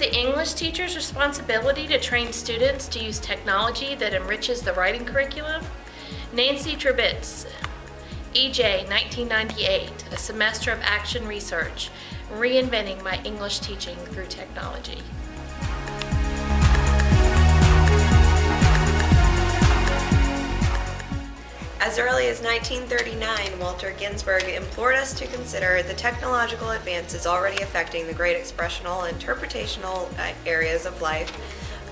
it the English teacher's responsibility to train students to use technology that enriches the writing curriculum? Nancy Trebitz, EJ, 1998, A Semester of Action Research, Reinventing My English Teaching Through Technology. As early as 1939, Walter Ginsberg implored us to consider the technological advances already affecting the great expressional and interpretational areas of life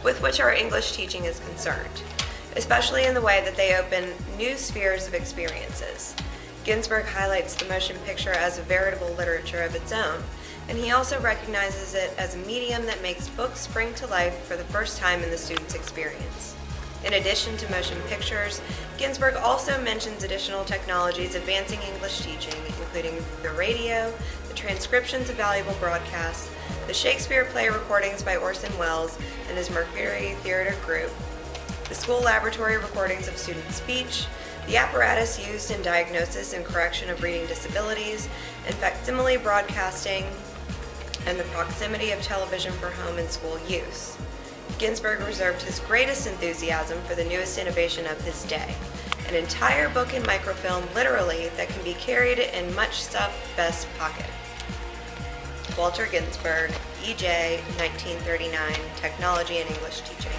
with which our English teaching is concerned, especially in the way that they open new spheres of experiences. Ginsberg highlights the motion picture as a veritable literature of its own, and he also recognizes it as a medium that makes books spring to life for the first time in the student's experience. In addition to motion pictures, Ginsberg also mentions additional technologies advancing English teaching, including the radio, the transcriptions of valuable broadcasts, the Shakespeare play recordings by Orson Welles and his Mercury Theater group, the school laboratory recordings of student speech, the apparatus used in diagnosis and correction of reading disabilities, and facsimile broadcasting, and the proximity of television for home and school use. Ginsberg reserved his greatest enthusiasm for the newest innovation of his day, an entire book in microfilm, literally, that can be carried in much stuffed vest pocket. Walter Ginsberg, EJ, 1939, Technology and English Teaching.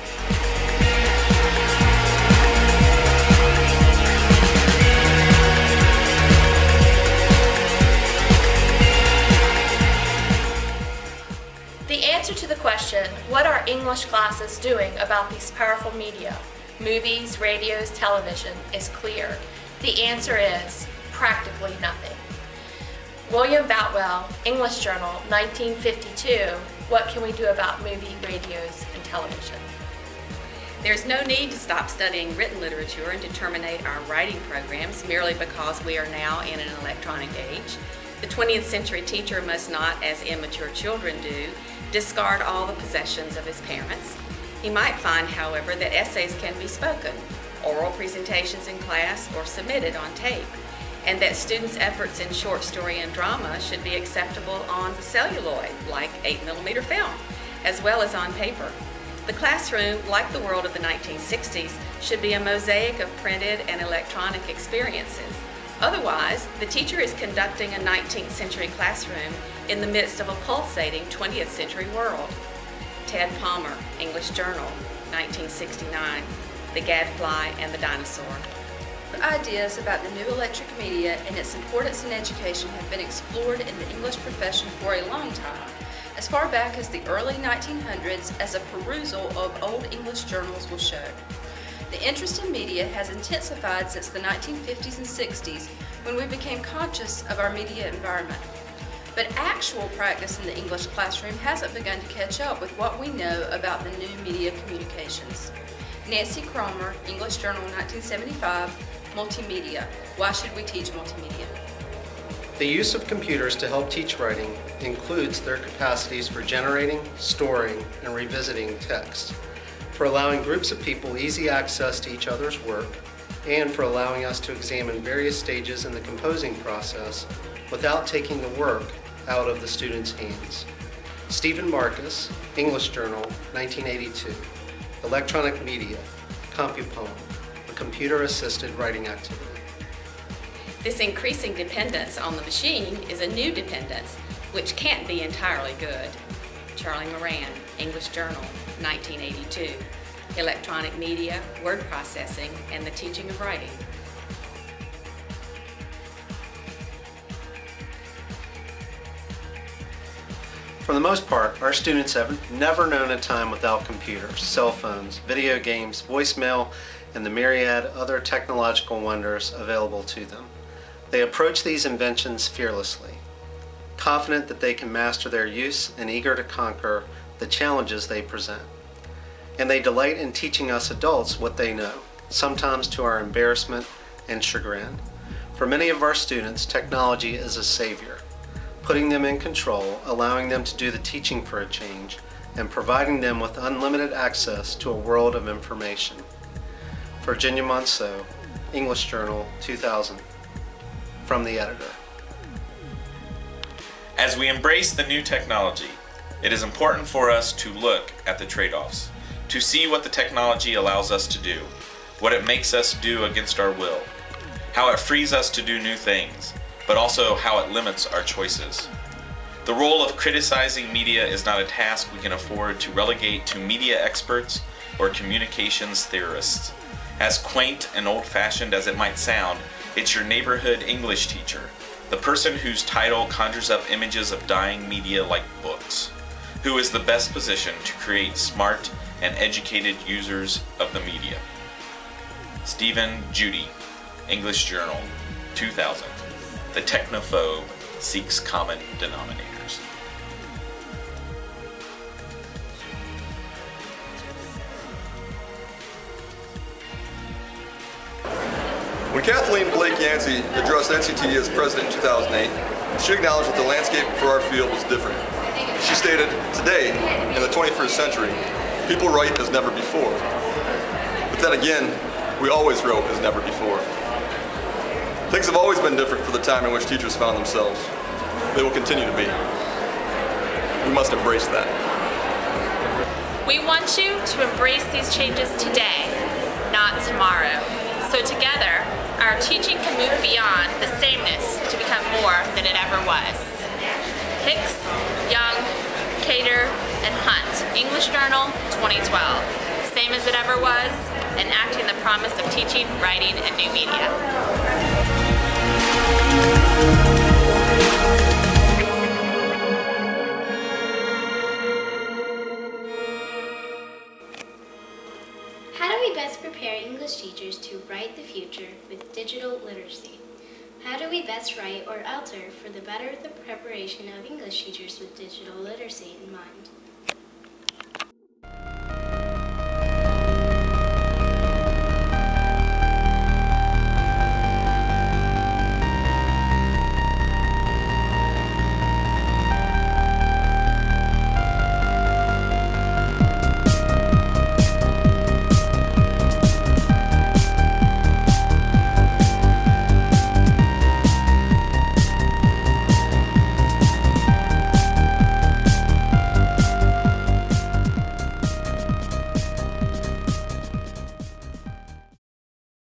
The answer to the question, what are English classes doing about these powerful media, movies, radios, television, is clear. The answer is practically nothing. William Boutwell, English Journal, 1952, What Can We Do About Movie, Radios, and Television? There's no need to stop studying written literature and to terminate our writing programs merely because we are now in an electronic age. The 20th century teacher must not, as immature children do, discard all the possessions of his parents. He might find, however, that essays can be spoken, oral presentations in class, or submitted on tape, and that students' efforts in short story and drama should be acceptable on the celluloid, like 8mm film, as well as on paper. The classroom, like the world of the 1960s, should be a mosaic of printed and electronic experiences. Otherwise, the teacher is conducting a 19th century classroom in the midst of a pulsating 20th century world. Ted Palmer, English Journal, 1969, The Gadfly and the Dinosaur. Ideas about the new electric media and its importance in education have been explored in the English profession for a long time, as far back as the early 1900s, as a perusal of old English journals will show. The interest in media has intensified since the 1950s and 60s, when we became conscious of our media environment. But actual practice in the English classroom hasn't begun to catch up with what we know about the new media communications. Nancy Cromer, English Journal, 1975, Multimedia. Why should we teach multimedia? The use of computers to help teach writing includes their capacities for generating, storing, and revisiting text, for allowing groups of people easy access to each other's work, and for allowing us to examine various stages in the composing process without taking the work out of the student's hands. Stephen Marcus, English Journal, 1982, Electronic Media, CompuPoem, a computer-assisted writing activity. This increasing dependence on the machine is a new dependence, which can't be entirely good. Charlie Moran, English Journal, 1982, Electronic Media, Word Processing, and the Teaching of Writing. For the most part, our students have never known a time without computers, cell phones, video games, voicemail, and the myriad other technological wonders available to them. They approach these inventions fearlessly, confident that they can master their use and eager to conquer the challenges they present. And they delight in teaching us adults what they know, sometimes to our embarrassment and chagrin. For many of our students, technology is a savior, putting them in control, allowing them to do the teaching for a change, and providing them with unlimited access to a world of information. Virginia Monceau, English Journal, 2000. From the editor. As we embrace the new technology, It is important for us to look at the trade-offs, to see what the technology allows us to do, what it makes us do against our will, how it frees us to do new things, but also how it limits our choices. The role of criticizing media is not a task we can afford to relegate to media experts or communications theorists. As quaint and old-fashioned as it might sound, it's your neighborhood English teacher, the person whose title conjures up images of dying media like books, who is the best positioned to create smart and educated users of the media. Stephen Judy, English Journal, 2000. The technophobe seeks common denominators. When Kathleen Blake Yancey addressed NCTE as president in 2008, she acknowledged that the landscape for our field was different. She stated, "Today, in the 21st century, people write as never before." But then again, we always wrote as never before. Things have always been different for the time in which teachers found themselves. They will continue to be. We must embrace that. We want you to embrace these changes today, not tomorrow. So together, our teaching can move beyond the sameness to become more than it ever was. Hicks, Young, Cater, and Hunt, English Journal, 2012. Same as it ever was, enacting the promise of teaching, writing, and new media. How do we best prepare English teachers to write the future with digital literacy? How do we best write or alter for the better the preparation of English teachers with digital literacy in mind?